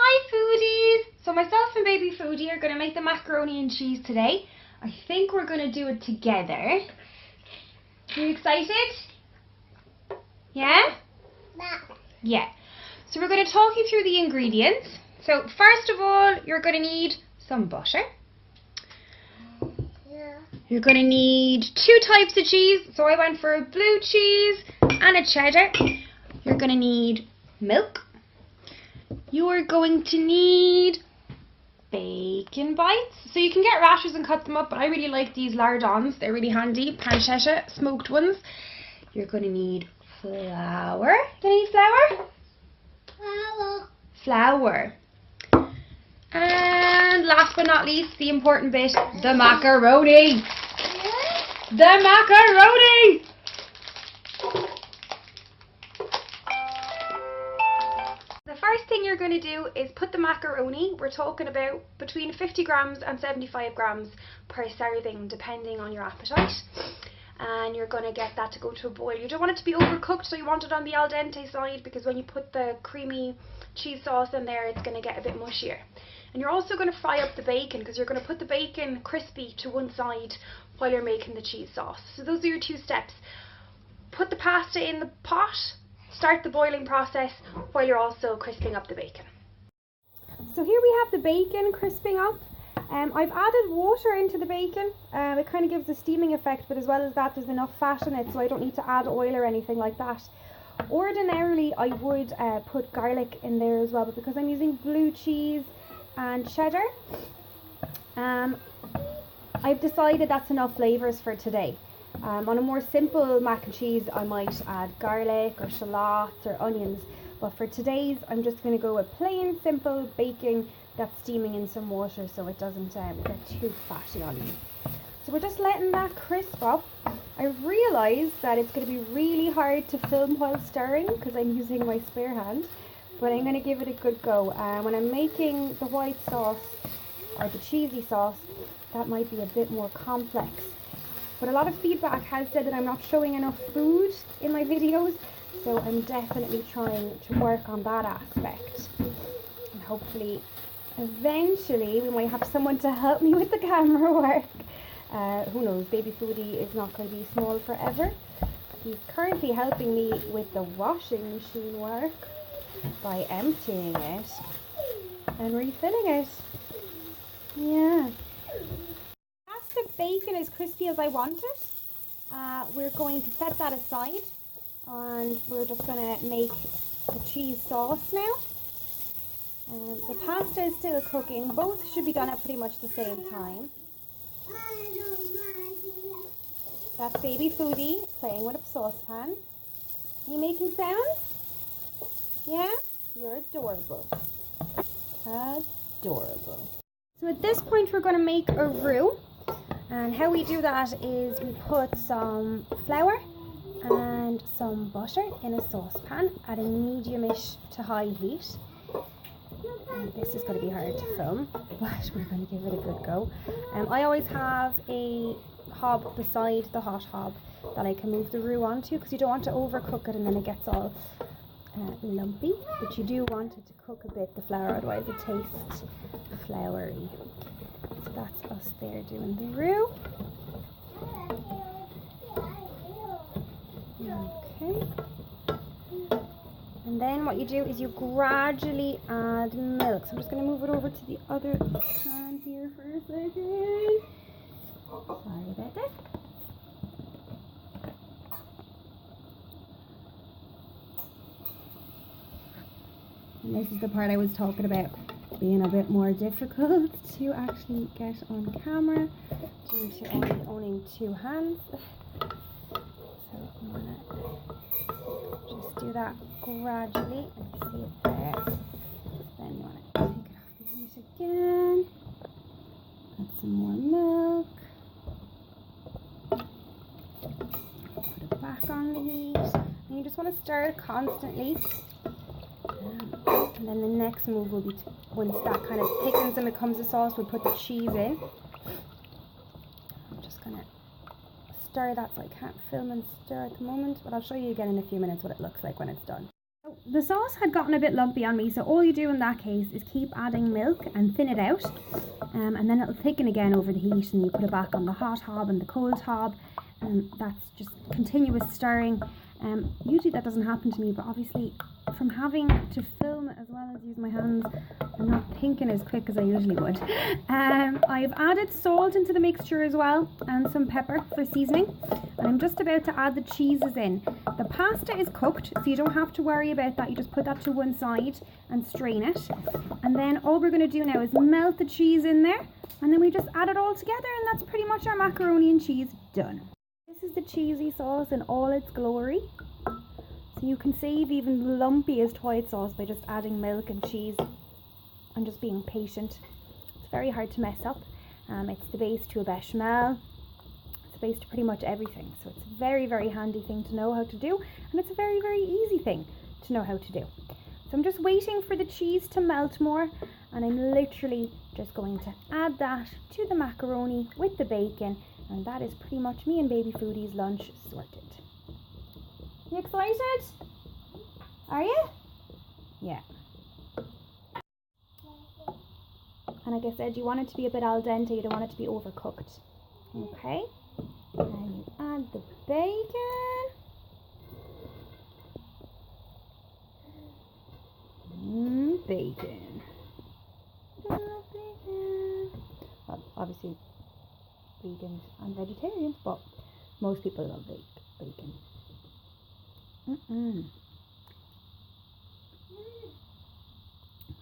Hi foodies! So myself and baby Foodie are going to make the macaroni and cheese today. I think we're going to do it together. You excited? Yeah? Yeah. So we're going to talk you through the ingredients. So first of all, you're going to need some butter. You're going to need 2 types of cheese. So I went for a blue cheese and a cheddar. You're going to need milk. You are going to need bacon bites. So you can get rashers and cut them up, but I really like these lardons. They're really handy. Pancetta, smoked ones. You're going to need flour. Do you need flour? Flour. And last but not least, the important bit, the macaroni. The macaroni! The first thing you're going to do is put the macaroni, we're talking about between 50 grams and 75 grams per serving, depending on your appetite. And you're going to get that to go to a boil. You don't want it to be overcooked, so you want it on the al dente side, because when you put the creamy cheese sauce in there, it's going to get a bit mushier. And you're also going to fry up the bacon, because you're going to put the bacon crispy to one side while you're making the cheese sauce. So those are your 2 steps. Put the pasta in the pot, start the boiling process while you're also crisping up the bacon. So here we have the bacon crisping up. I've added water into the bacon. It kind of gives a steaming effect, but as well as that, there's enough fat in it, so I don't need to add oil or anything like that. Ordinarily, I would put garlic in there as well, but because I'm using blue cheese and cheddar, I've decided that's enough flavours for today. On a more simple mac and cheese, I might add garlic or shallots or onions, but for today's, I'm just going to go with plain, simple bacon that's steaming in some water so it doesn't get too fatty on me. So we're just letting that crisp up. I realised that it's going to be really hard to film while stirring because I'm using my spare hand, but I'm going to give it a good go. When I'm making the white sauce or the cheesy sauce, that might be a bit more complex. But a lot of feedback has said that I'm not showing enough food in my videos, so I'm definitely trying to work on that aspect. And hopefully, eventually, we might have someone to help me with the camera work. Who knows, baby Foodie is not going to be small forever. He's currently helping me with the washing machine work by emptying it and refilling it. Yeah. After the bacon is crispy as I want it, we're going to set that aside, and we're just going to make the cheese sauce now. The pasta is still cooking. Both should be done at pretty much the same time. That's baby Foodie playing with a saucepan. Are you making sounds? Yeah? You're adorable. Adorable. So at this point we're going to make a roux. And how we do that is we put some flour and some butter in a saucepan at a medium-ish to high heat. And this is going to be hard to film, but we're going to give it a good go. I always have a hob beside the hot hob that I can move the roux onto, because you don't want to overcook it and then it gets all lumpy, but you do want it to cook a bit, the flour, otherwise it tastes floury. So that's us there doing the roux. Okay. And then what you do is you gradually add milk. So I'm just going to move it over to the other pan here for a second. Sorry about that. And this is the part I was talking about being a bit more difficult to actually get on camera due to only owning 2 hands. So I'm going to just do that gradually. And see it there. Then you want to take it off the heat again. Add some more milk. Put it back on the heat. And you just want to stir it constantly. And then the next move will be once that kind of thickens and becomes a sauce, we'll put the cheese in. I'm just going to stir that so I can't film and stir at the moment, but I'll show you again in a few minutes what it looks like when it's done. So the sauce had gotten a bit lumpy on me, so all you do in that case is keep adding milk and thin it out, and then it'll thicken again over the heat, and you put it back on the hot hob and the cold hob, and that's just continuous stirring. Usually that doesn't happen to me, but obviously from having to film as well as use my hands, I'm not thinking as quick as I usually would. I've added salt into the mixture as well, and some pepper for seasoning, and I'm just about to add the cheeses in. The pasta is cooked, so you don't have to worry about that. You just put that to one side and strain it, and then all we're going to do now is melt the cheese in there, and then we just add it all together, and that's pretty much our macaroni and cheese done. This is the cheesy sauce in all its glory. So you can save even the lumpiest white sauce by just adding milk and cheese and just being patient. It's very hard to mess up. It's the base to a bechamel. It's the base to pretty much everything. So it's a very, very handy thing to know how to do, and it's a very, very easy thing to know how to do. So I'm just waiting for the cheese to melt more, and I'm literally just going to add that to the macaroni with the bacon, and that is pretty much me and Baby Foodie's lunch sorted. You excited? Are you? Yeah. And like I said, you want it to be a bit al dente, you don't want it to be overcooked. Okay. And you add the bacon. Bacon. Well, obviously vegans and vegetarians, but most people love bacon.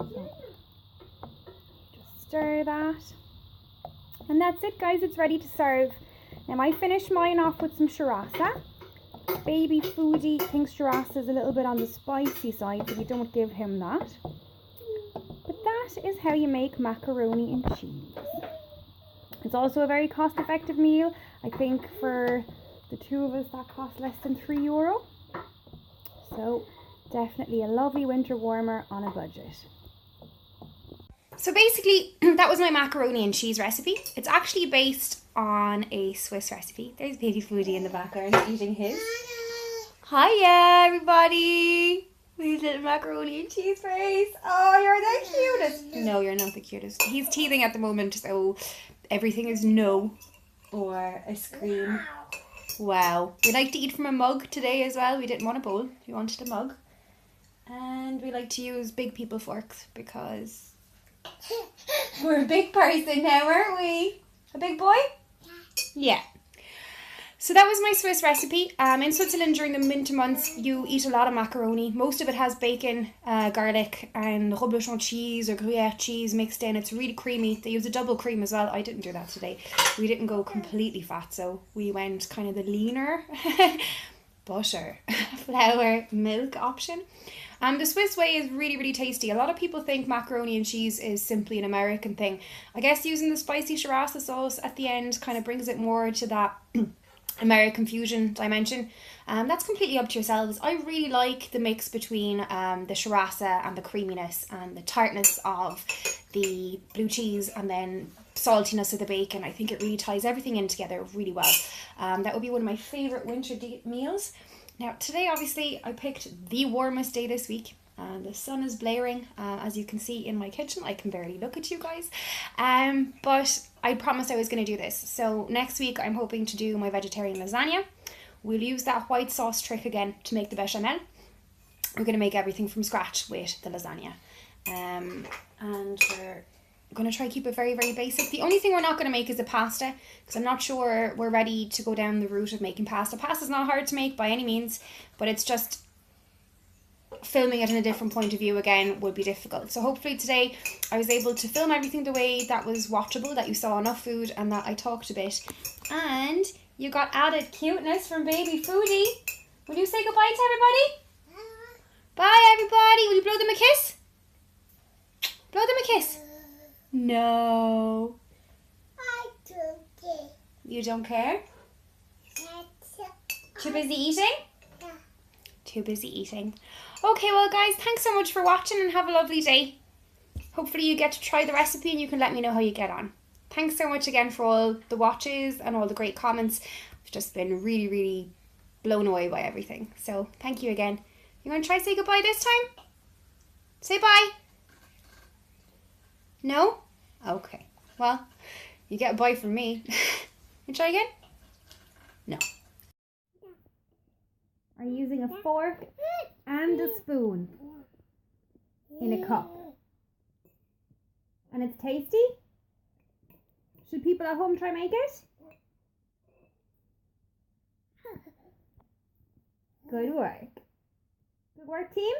So, just stir that, and that's it, guys. It's ready to serve. Now I finished mine off with some sriracha. Baby Foodie thinks sriracha is a little bit on the spicy side, so we don't give him that. But that is how you make macaroni and cheese. It's also a very cost-effective meal. I think for the two of us that cost less than €3. So definitely a lovely winter warmer on a budget. So basically that was my macaroni and cheese recipe. It's actually based on a Swiss recipe. There's Baby Foodie in the background eating his. Hiya everybody! His little macaroni and cheese face. Oh, you're the cutest. No, you're not the cutest. He's teething at the moment, so everything is no or a scream. Wow. We like to eat from a mug today as well. We didn't want a bowl. We wanted a mug. And we like to use big people forks because we're a big person now, aren't we? A big boy? Yeah. So that was my Swiss recipe. In Switzerland during the winter months, you eat a lot of macaroni. Most of it has bacon, garlic, and reblochon cheese or Gruyere cheese mixed in. It's really creamy. They use a double cream as well. I didn't do that today. We didn't go completely fat, so we went kind of the leaner butter, flour, milk option. The Swiss way is really, really tasty. A lot of people think macaroni and cheese is simply an American thing. I guess using the spicy sriracha sauce at the end kind of brings it more to that American fusion dimension. That's completely up to yourselves. I really like the mix between the sriracha and the creaminess and the tartness of the blue cheese and then saltiness of the bacon. I think it really ties everything in together really well. That would be one of my favourite winter meals. Now today obviously I picked the warmest day this week. The sun is blaring, as you can see in my kitchen. I can barely look at you guys, but I promised I was going to do this. So next week I'm hoping to do my vegetarian lasagna. We'll use that white sauce trick again to make the bechamel. We're going to make everything from scratch with the lasagna, and we're going to try to keep it very, very basic. The only thing we're not going to make is a pasta, because I'm not sure we're ready to go down the route of making pasta. Pasta's not hard to make by any means, but it's just filming it in a different point of view again would be difficult. So hopefully today I was able to film everything the way that was watchable, that you saw enough food and that I talked a bit, and you got added cuteness from Baby Foodie. Will you say goodbye to everybody? Bye everybody. Will you blow them a kiss? Blow them a kiss. No. I don't care. You don't care? Too busy eating? Yeah. Too busy eating. Okay, well guys, thanks so much for watching and have a lovely day. Hopefully you get to try the recipe and you can let me know how you get on. Thanks so much again for all the watches and all the great comments. I've just been really, really blown away by everything. So thank you again. You want to try say goodbye this time? Say bye. No? Okay. Well, you get a bye from me. You try again? No. Are you using a fork and a spoon in a cup? And it's tasty? Should people at home try make it? Good work. Good work, team.